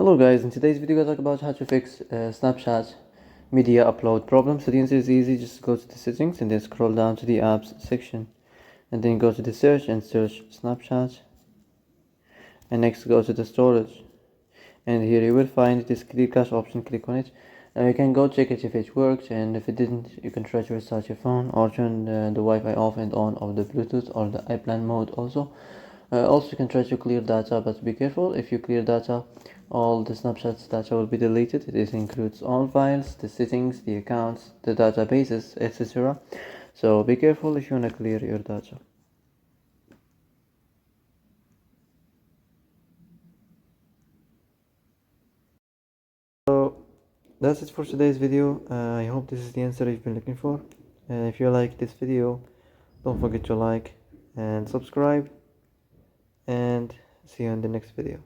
Hello guys, in today's video I talk about how to fix Snapchat media upload problem. So the answer is easy. Just go to the settings and then scroll down to the apps section and then go to the search and search Snapchat, and next go to the storage, and here you will find this clear cache option. Click on it. Now you can go check it if it worked, and if it didn't you can try to restart your phone or turn the Wi-Fi off and on of the Bluetooth or the iPlan mode also. Also you can try to clear data, but be careful. If you clear data, all the Snapchat's data will be deleted. This includes all files, the settings, the accounts, the databases, etc. So be careful if you want to clear your data. So that's it for today's video. I hope this is the answer you've been looking for. If you like this video, don't forget to like and subscribe, and see you in the next video.